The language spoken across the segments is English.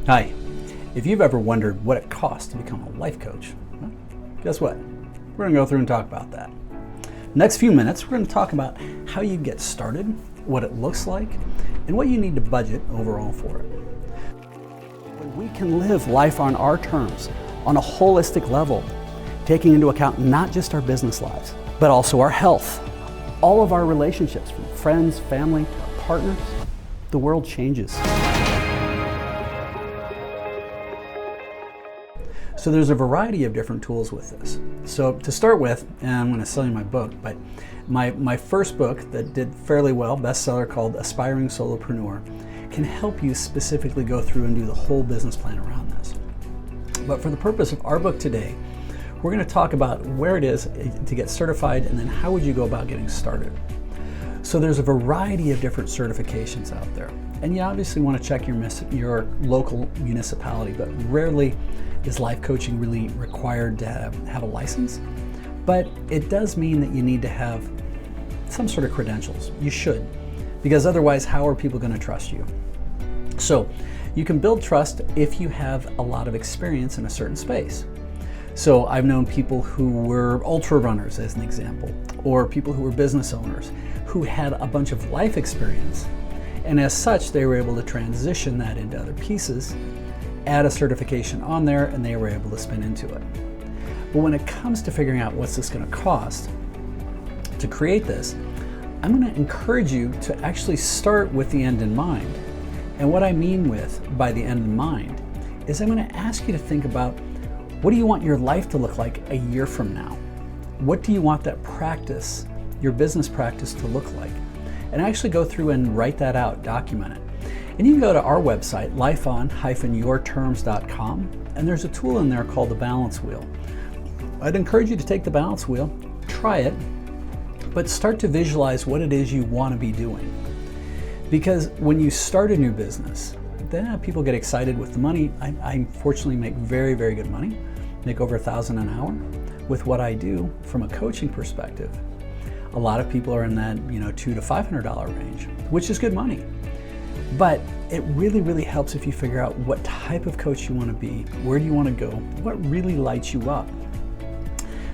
Hi. If you've ever wondered what it costs to become a life coach, well, guess what? We're going to go through and talk about that. Next few minutes, we're going to talk about how you get started, what it looks like, and what you need to budget overall for it. When we can live life on our terms, on a holistic level, taking into account not just our business lives, but also our health, all of our relationships, from friends, family, partners, the world changes. So there's a variety of different tools with this. So to start with, and I'm going to sell you my book, but my first book that did fairly well, bestseller, called Aspiring Solopreneur, can help you specifically go through and do the whole business plan around this. But for the purpose of our book today, we're going to talk about where it is to get certified and then how would you go about getting started. So there's a variety of different certifications out there. And you obviously want to check your local municipality, but rarely is life coaching really required to have a license. But it does mean that you need to have some sort of credentials. You should, because otherwise, how are people going to trust you? So you can build trust if you have a lot of experience in a certain space. So I've known people who were ultra runners, as an example, or people who were business owners who had a bunch of life experience. And as such, they were able to transition that into other pieces, add a certification on there, and they were able to spin into it. But when it comes to figuring out what's this going to cost to create this, I'm going to encourage you to actually start with the end in mind. And what I mean by the end in mind is I'm going to ask you to think about, what do you want your life to look like a year from now? What do you want that practice, your business practice, to look like? And actually go through and write that out, document it. And you can go to our website, lifeon-yourterms.com, and there's a tool in there called the balance wheel. I'd encourage you to take the balance wheel, try it, but start to visualize what it is you want to be doing. Because when you start a new business, then people get excited with the money. I fortunately make very, very good money, make over $1,000 an hour with what I do from a coaching perspective. A lot of people are in that $200 to $500 range, which is good money. But it really, really helps if you figure out what type of coach you want to be, where do you want to go, what really lights you up.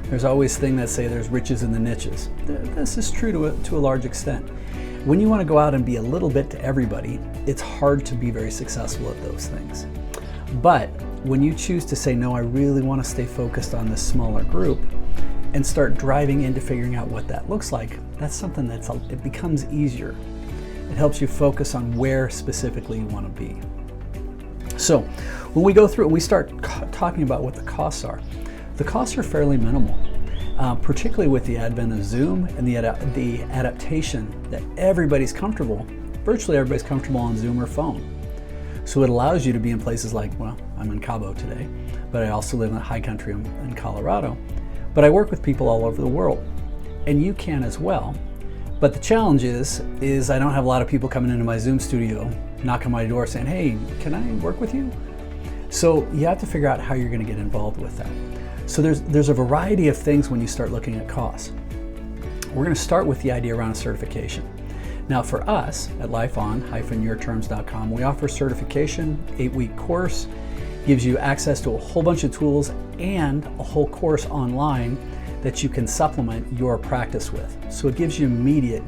There's always things that say there's riches in the niches. This is true to a large extent. When you want to go out and be a little bit to everybody, it's hard to be very successful at those things. But when you choose to say, no, I really want to stay focused on this smaller group, and start driving into figuring out what that looks like, that's something it becomes easier. It helps you focus on where specifically you want to be. So when we go through and we start talking about what the costs are fairly minimal, particularly with the advent of Zoom and the adaptation that virtually everybody's comfortable on Zoom or phone. So it allows you to be in places like, well, I'm in Cabo today, but I also live in the high country in Colorado. But I work with people all over the world, and you can as well. But the challenge is I don't have a lot of people coming into my Zoom studio, knocking on my door saying, hey, can I work with you? So you have to figure out how you're going to get involved with that. So there's a variety of things when you start looking at costs. We're going to start with the idea around a certification. Now for us at lifeon-yourterms.com, we offer certification, 8-week course, gives you access to a whole bunch of tools and a whole course online that you can supplement your practice with. So it gives you immediate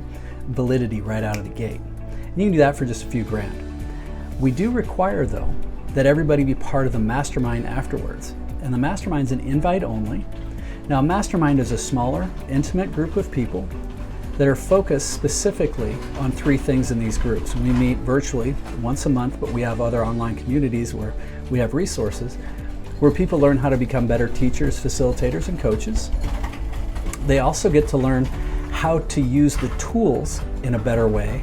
validity right out of the gate. And you can do that for just a few grand. We do require, though, that everybody be part of the mastermind afterwards. And the mastermind's an invite only. Now, a mastermind is a smaller, intimate group of people that are focused specifically on 3 things in these groups. We meet virtually once a month, but we have other online communities where we have resources where people learn how to become better teachers, facilitators, and coaches. They also get to learn how to use the tools in a better way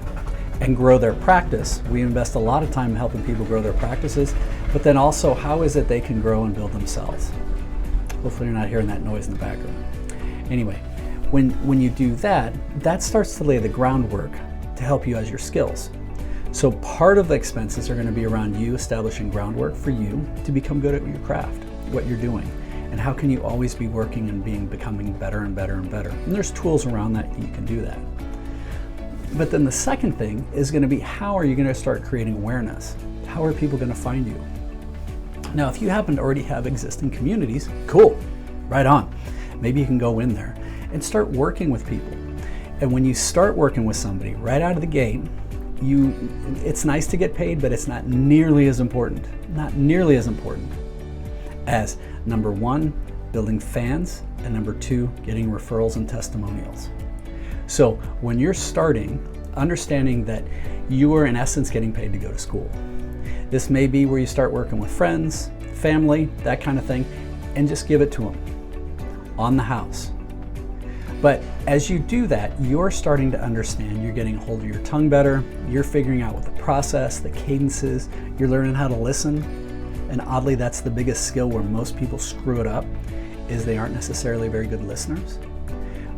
and grow their practice. We invest a lot of time helping people grow their practices, but then also how is it they can grow and build themselves. Hopefully you're not hearing that noise in the background. Anyway, when you do that, that starts to lay the groundwork to help you as your skills. So part of the expenses are going to be around you establishing groundwork for you to become good at your craft, what you're doing, and how can you always be working and becoming better and better and better. And there's tools around that you can do that. But then the second thing is going to be, how are you going to start creating awareness? How are people going to find you? Now, if you happen to already have existing communities, cool, right on. Maybe you can go in there and start working with people. And when you start working with somebody right out of the gate, it's nice to get paid, but it's not nearly as important. Not nearly as important as number one, building fans, and number two, getting referrals and testimonials. So when you're starting, understanding that you are in essence getting paid to go to school. This may be where you start working with friends, family, that kind of thing, and just give it to them on the house. But as you do that, you're starting to understand, you're getting a hold of your tongue better, you're figuring out what the process, the cadence is, you're learning how to listen. And oddly, that's the biggest skill where most people screw it up, is they aren't necessarily very good listeners.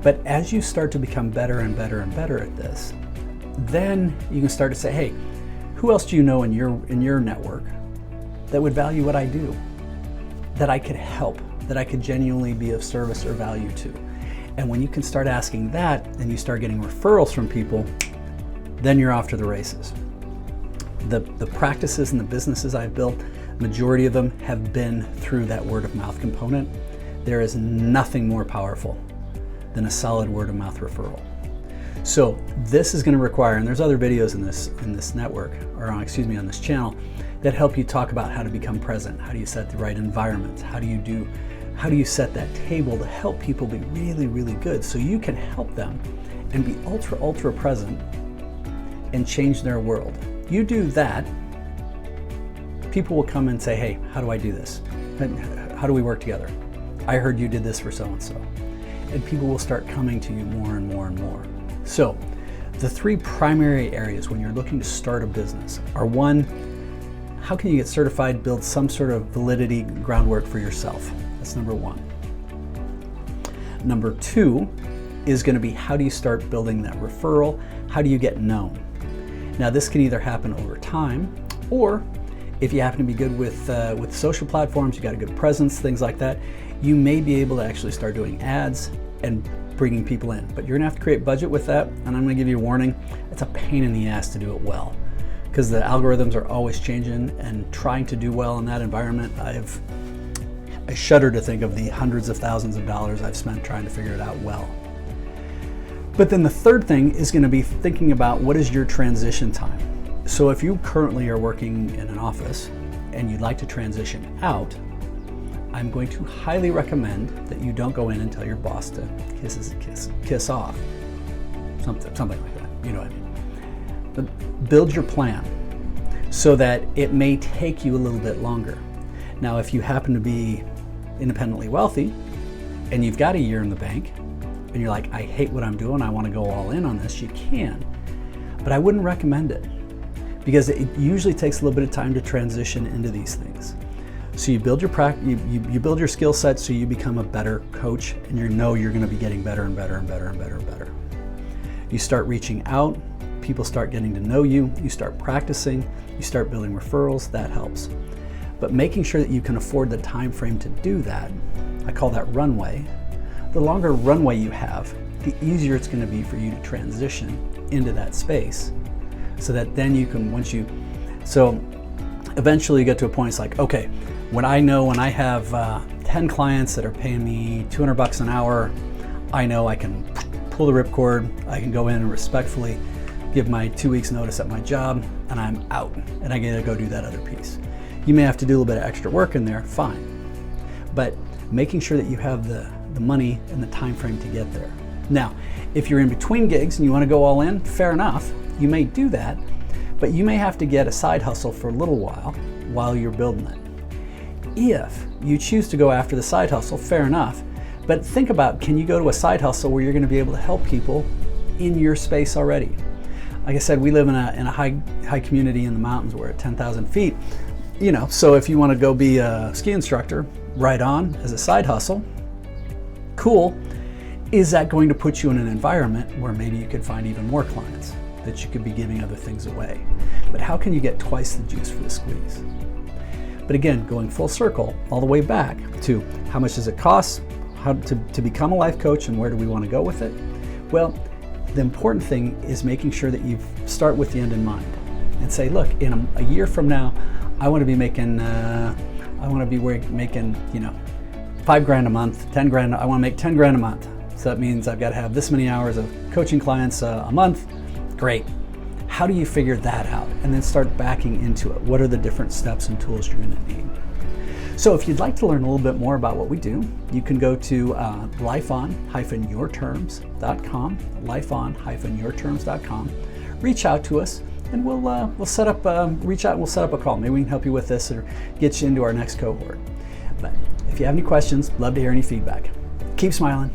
But as you start to become better and better and better at this, then you can start to say, hey, who else do you know in your network that would value what I do, that I could help, that I could genuinely be of service or value to? And when you can start asking that and you start getting referrals from people, then you're off to the races. The practices and the businesses I've built, majority of them have been through that word of mouth component. There is nothing more powerful than a solid word of mouth referral. So this is going to require, and there's other videos in this network, or on this channel, that help you talk about how to become present. How do you set the right environment? How do you set that table to help people be really, really good so you can help them and be ultra present and change their world? You do that, people will come and say, hey, how do I do this? How do we work together? I heard you did this for so-and-so. And people will start coming to you more and more and more. So the three primary areas when you're looking to start a business are: one, how can you get certified, build some sort of validity groundwork for yourself? That's number one. Number two is going to be, how do you start building that referral? How do you get known? Now this can either happen over time, or if you happen to be good with social platforms, you got a good presence, things like that, you may be able to actually start doing ads and bringing people in. But you're gonna have to create budget with that, and I'm gonna give you a warning, it's a pain in the ass to do it well, because the algorithms are always changing, and trying to do well in that environment, I shudder to think of the hundreds of thousands of dollars I've spent trying to figure it out well. But then the third thing is gonna be thinking about, what is your transition time? So if you currently are working in an office and you'd like to transition out, I'm going to highly recommend that you don't go in and tell your boss to kiss off. Something like that, you know what I mean. But build your plan so that it may take you a little bit longer. Now, if you happen to be independently wealthy and you've got a year in the bank and you're like, I hate what I'm doing, I want to go all in on this, you can. But I wouldn't recommend it, because it usually takes a little bit of time to transition into these things. So you build your you build your skill set so you become a better coach, and you're going to be getting better and better and better and better and better. You start reaching out, people start getting to know you, you start practicing, you start building referrals, that helps. But making sure that you can afford the time frame to do that, I call that runway. The longer runway you have, the easier it's going to be for you to transition into that space, so that then you can, so eventually you get to a point, it's like, okay, when I have 10 clients that are paying me $200 an hour, I know I can pull the ripcord, I can go in and respectfully give my 2 weeks notice at my job, and I'm out, and I get to go do that other piece. You may have to do a little bit of extra work in there, fine. But making sure that you have the money and the time frame to get there. Now, if you're in between gigs and you want to go all in, fair enough, you may do that, but you may have to get a side hustle for a little while you're building it. If you choose to go after the side hustle, fair enough, but think about, can you go to a side hustle where you're going to be able to help people in your space already? Like I said, we live in a high community in the mountains. We're at 10,000 feet. So if you want to go be a ski instructor, right on, as a side hustle, cool. Is that going to put you in an environment where maybe you could find even more clients that you could be giving other things away? But how can you get twice the juice for the squeeze? But again, going full circle, all the way back to how much does it cost, how to become a life coach, and where do we want to go with it? Well, the important thing is making sure that you start with the end in mind and say, look, in a year from now, I want to be making I want to be making, $5,000 a month, 10 grand. I want to make 10 grand a month. So that means I've got to have this many hours of coaching clients a month. Great. How do you figure that out? And then start backing into it. What are the different steps and tools you're going to need? So if you'd like to learn a little bit more about what we do, you can go to lifeon-yourterms.com, lifeon-yourterms.com. Reach out to us, and we'll set up we'll set up a call. Maybe we can help you with this or get you into our next cohort. But if you have any questions, love to hear any feedback. Keep smiling.